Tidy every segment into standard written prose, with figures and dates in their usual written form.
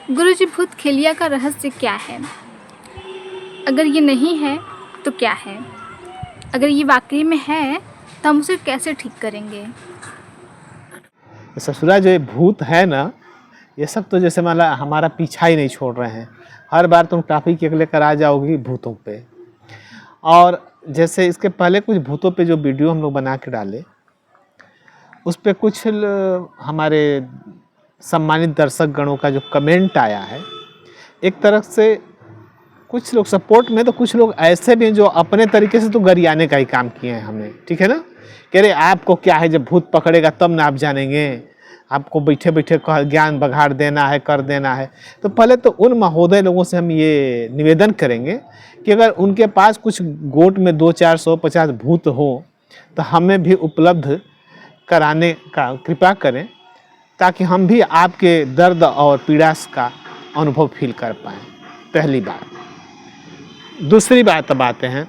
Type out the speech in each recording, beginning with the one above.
गुरुजी, भूत खेलिया का रहस्य क्या है? अगर ये नहीं है तो क्या है? अगर ये वाकई में है तो हम उसे कैसे ठीक करेंगे? ससुरा जो ये भूत है ना, ये सब तो जैसे माला हमारा पीछा ही नहीं छोड़ रहे हैं। हर बार तुम टॉपिक लेकर आ जाओगी भूतों पे। और जैसे इसके पहले कुछ भूतों पे जो वीडियो हम लोग बना के डाले, उस पे कुछ हमारे सम्मानित दर्शक गणों का जो कमेंट आया है, एक तरफ से कुछ लोग सपोर्ट में, तो कुछ लोग ऐसे भी हैं जो अपने तरीके से तो गरियाने का ही काम किए हैं हमने, ठीक है ना। कह रहे आपको क्या है, जब भूत पकड़ेगा तब ना आप जानेंगे, आपको बैठे बैठे ज्ञान बघाड़ देना है, कर देना है। तो पहले तो उन महोदय लोगों से हम ये निवेदन करेंगे कि अगर उनके पास कुछ गोट में 200-450 भूत हो तो हमें भी उपलब्ध कराने का कृपा करें, ताकि हम भी आपके दर्द और पीड़ा का अनुभव फील कर पाएँ। पहली बात। दूसरी बात अब आते हैं,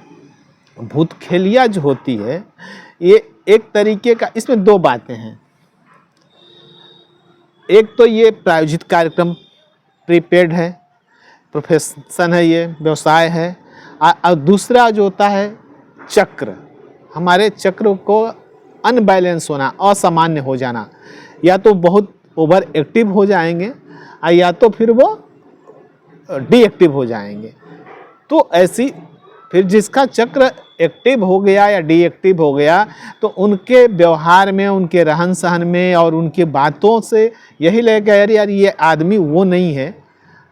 भूत खेलिया जो होती है ये एक तरीके का, इसमें दो बातें हैं। एक तो ये प्रायोजित कार्यक्रम, प्रीपेड है, प्रोफेशन है, ये व्यवसाय है। और दूसरा जो होता है चक्र, हमारे चक्र को अनबैलेंस होना, असामान्य हो जाना, या तो बहुत ओवर एक्टिव हो जाएंगे या तो फिर वो डीएक्टिव हो जाएंगे। तो ऐसी फिर जिसका चक्र एक्टिव हो गया या डीएक्टिव हो गया, तो उनके व्यवहार में, उनके रहन सहन में और उनके बातों से यही लगेगा यार ये आदमी वो नहीं है,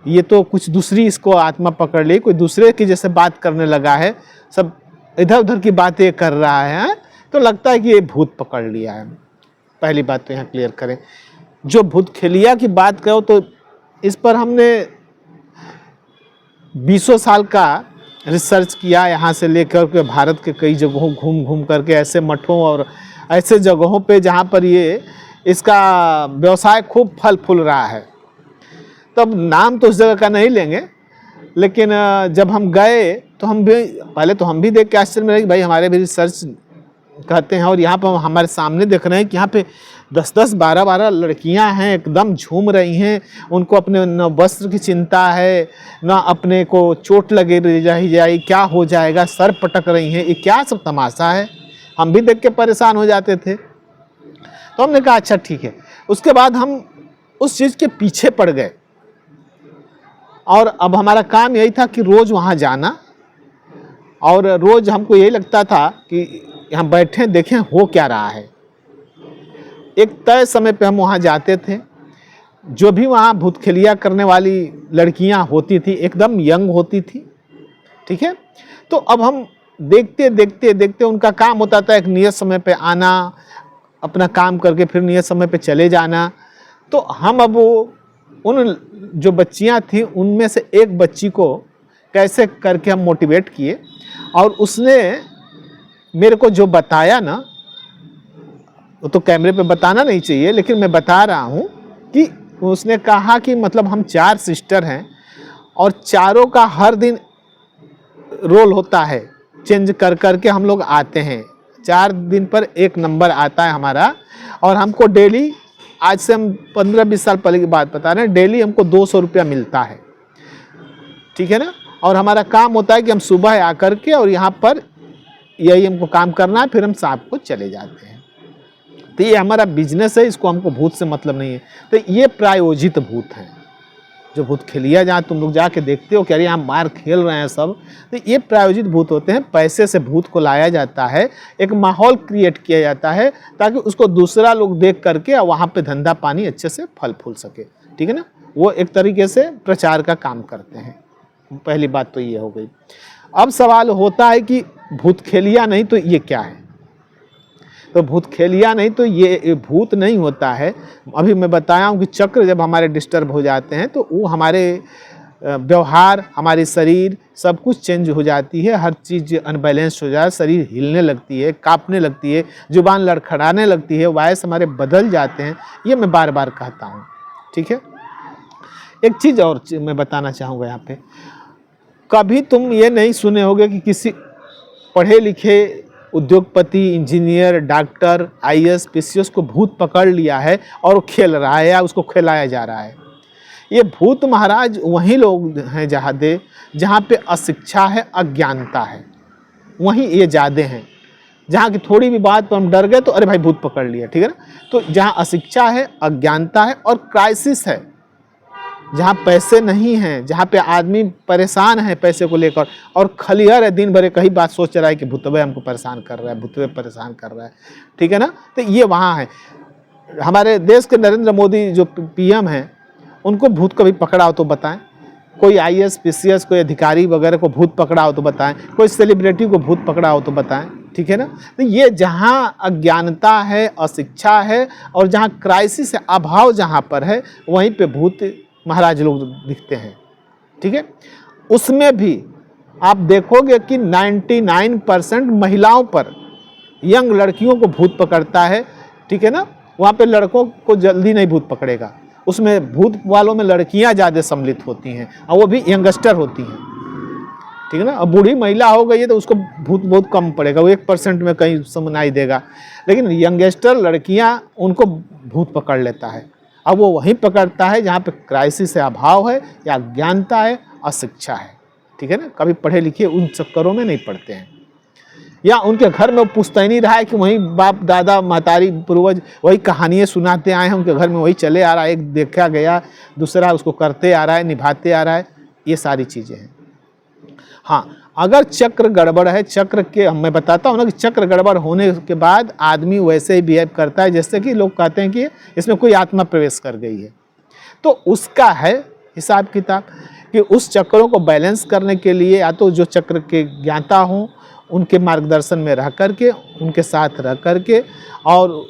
ये तो कुछ दूसरी इसको आत्मा पकड़ ली, कोई दूसरे की जैसे बात करने लगा है, सब इधर उधर की बातें कर रहा है, तो लगता है कि ये भूत पकड़ लिया है। पहली बात तो यहाँ क्लियर करें। जो भूत खेलिया की बात करो तो इस पर हमने 20 साल का रिसर्च किया, यहाँ से लेकर के भारत के कई जगहों घूम घूम करके, ऐसे मठों और ऐसे जगहों पे जहाँ पर ये इसका व्यवसाय खूब फल फूल रहा है। तब नाम तो उस जगह का नहीं लेंगे, लेकिन जब हम गए तो हम भी पहले तो हम भी देख के आश्चर्य में रहे कि भाई हमारे भी रिसर्च कहते हैं, और यहाँ पर हमारे सामने देख रहे हैं कि यहाँ पे 10-10, 12-12 लड़कियां हैं, एकदम झूम रही हैं। उनको अपने न वस्त्र की चिंता है, न अपने को चोट लगे जाए, क्या हो जाएगा, सर पटक रही हैं, ये क्या सब तमाशा है। हम भी देख के परेशान हो जाते थे। तो हमने कहा अच्छा ठीक है। उसके बाद हम उस चीज़ के पीछे पड़ गए, और अब हमारा काम यही था कि रोज़ वहाँ जाना, और रोज़ हमको यही लगता था कि यहाँ बैठें देखें हो क्या रहा है। एक तय समय पे हम वहाँ जाते थे। जो भी वहाँ भूत खेलिया करने वाली लड़कियाँ होती थी एकदम यंग होती थी, ठीक है। तो अब हम देखते देखते देखते उनका काम होता था एक नियत समय पे आना, अपना काम करके फिर नियत समय पे चले जाना। तो हम अब वो उन जो बच्चियाँ थी उनमें से एक बच्ची को कैसे करके हम मोटिवेट किए, और उसने मेरे को जो बताया ना, वो तो कैमरे पे बताना नहीं चाहिए, लेकिन मैं बता रहा हूँ कि उसने कहा कि मतलब हम 4 सिस्टर हैं और चारों का हर दिन रोल होता है, चेंज कर कर के हम लोग आते हैं। 4 दिन पर एक नंबर आता है हमारा, और हमको डेली, आज से हम 15-20 साल पहले की बात बता रहे हैं, डेली हमको 200 रुपया मिलता है, ठीक है ना। और हमारा काम होता है कि हम सुबह आकर के और यहाँ पर यही हमको काम करना है, फिर हम शाम को चले जाते हैं। तो ये हमारा बिजनेस है, इसको हमको भूत से मतलब नहीं है। तो ये प्रायोजित भूत हैं, जो भूत खेलिया जहाँ तुम लोग जाके देखते हो कि अरे यहाँ मार खेल रहे हैं सब, तो ये प्रायोजित भूत होते हैं। पैसे से भूत को लाया जाता है, एक माहौल क्रिएट किया जाता है ताकि उसको दूसरा लोग देख करके वहाँ पे धंधा पानी अच्छे से फल फूल सके, ठीक है ना। वो एक तरीके से प्रचार का काम करते हैं। पहली बात तो ये हो गई। अब सवाल होता है कि भूत खेलिया नहीं तो ये क्या है। तो भूत खेलिया नहीं तो ये भूत नहीं होता है। अभी मैं बताया हूँ कि चक्र जब हमारे डिस्टर्ब हो जाते हैं तो वो हमारे व्यवहार, हमारे शरीर सब कुछ चेंज हो जाती है, हर चीज़ अनबैलेंस हो जाए, शरीर हिलने लगती है, कांपने लगती है, जुबान लड़खड़ाने लगती है, वॉइस हमारे बदल जाते हैं। ये मैं बार बार कहता हूँ, ठीक है। एक चीज़ और मैं बताना चाहूँगा यहाँ पे, कभी तुम ये नहीं सुने होगे कि किसी पढ़े लिखे उद्योगपति, इंजीनियर, डॉक्टर, आईएएस, पीसीएस को भूत पकड़ लिया है और वो खेल रहा है या उसको खिलाया जा रहा है। ये भूत महाराज वहीं लोग हैं जहाँ पे अशिक्षा है, अज्ञानता है, वहीं ये ज़्यादा हैं। जहाँ की थोड़ी भी बात पर हम डर गए तो अरे भाई भूत पकड़ लिया, ठीक है ना। तो जहाँ अशिक्षा है, अज्ञानता है और क्राइसिस है, जहाँ पैसे नहीं हैं, जहाँ पे आदमी परेशान है पैसे को लेकर और खलिहर है, दिन भर कहीं बात सोच रहा है कि भूतवे हमको परेशान कर रहा है, भूतवे परेशान कर रहा है, ठीक है ना। तो ये वहाँ है। हमारे देश के नरेंद्र मोदी जो पीएम हैं, उनको भूत कभी पकड़ा हो तो बताएं। कोई आईएएस पीसीएस कोई अधिकारी वगैरह को भूत पकड़ा हो तो बताएं। कोई सेलिब्रिटी को भूत पकड़ा हो तो बताएं, ठीक है ना। तो ये जहाँ अज्ञानता है, अशिक्षा है और जहाँ क्राइसिस है, अभाव जहाँ पर है, वहीं पे भूत महाराज लोग दिखते हैं, ठीक है। उसमें भी आप देखोगे कि 99% महिलाओं पर, यंग लड़कियों को भूत पकड़ता है, ठीक है ना। वहाँ पे लड़कों को जल्दी नहीं भूत पकड़ेगा। उसमें भूत वालों में लड़कियाँ ज़्यादा सम्मिलित होती हैं और वो भी यंगस्टर होती हैं, ठीक है ना। अब बूढ़ी महिला हो गई है तो उसको भूत बहुत कम पड़ेगा, वो 1% में कहीं सुनाई देगा, लेकिन यंगस्टर लड़कियां उनको भूत पकड़ लेता है। अब वो वहीं पकड़ता है जहाँ पे क्राइसिस है, अभाव है या अज्ञानता है, अशिक्षा है, ठीक है ना। कभी पढ़े लिखे उन चक्करों में नहीं पड़ते हैं, या उनके घर में वो पुश्तैनी रहा है कि वहीं बाप दादा महतारी पूर्वज वही कहानियाँ सुनाते आए हैं, उनके घर में वही चले आ रहा है, एक देखा गया दूसरा उसको करते आ रहा है, निभाते आ रहा है, ये सारी चीज़ें हैं। हाँ, अगर चक्र गड़बड़ है, चक्र के मैं बताता हूँ ना कि चक्र गड़बड़ होने के बाद आदमी वैसे ही बिहेव करता है जैसे कि लोग कहते हैं कि इसमें कोई आत्मा प्रवेश कर गई है। तो उसका है हिसाब किताब कि उस चक्रों को बैलेंस करने के लिए या तो जो चक्र के ज्ञाता हों उनके मार्गदर्शन में रह करके, उनके साथ रह करके और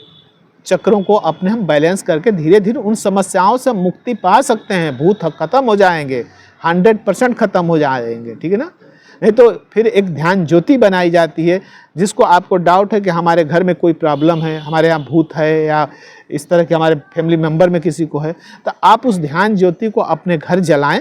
चक्रों को अपने हम बैलेंस करके धीरे धीरे उन समस्याओं से मुक्ति पा सकते हैं। भूत खत्म हो जाएंगे, 100% खत्म हो जाएंगे, ठीक है ना। नहीं तो फिर एक ध्यान ज्योति बनाई जाती है, जिसको आपको डाउट है कि हमारे घर में कोई प्रॉब्लम है, हमारे यहाँ भूत है या इस तरह के हमारे फैमिली मेम्बर में किसी को है, तो आप उस ध्यान ज्योति को अपने घर जलाएं,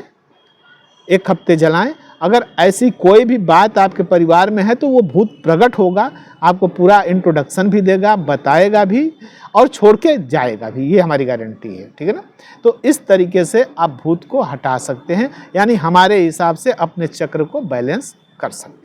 1 हफ्ते जलाएं। अगर ऐसी कोई भी बात आपके परिवार में है तो वो भूत प्रकट होगा, आपको पूरा इंट्रोडक्शन भी देगा, बताएगा भी और छोड़ के जाएगा भी, ये हमारी गारंटी है, ठीक है ना। तो इस तरीके से आप भूत को हटा सकते हैं, यानी हमारे हिसाब से अपने चक्र को बैलेंस कर सकते हैं।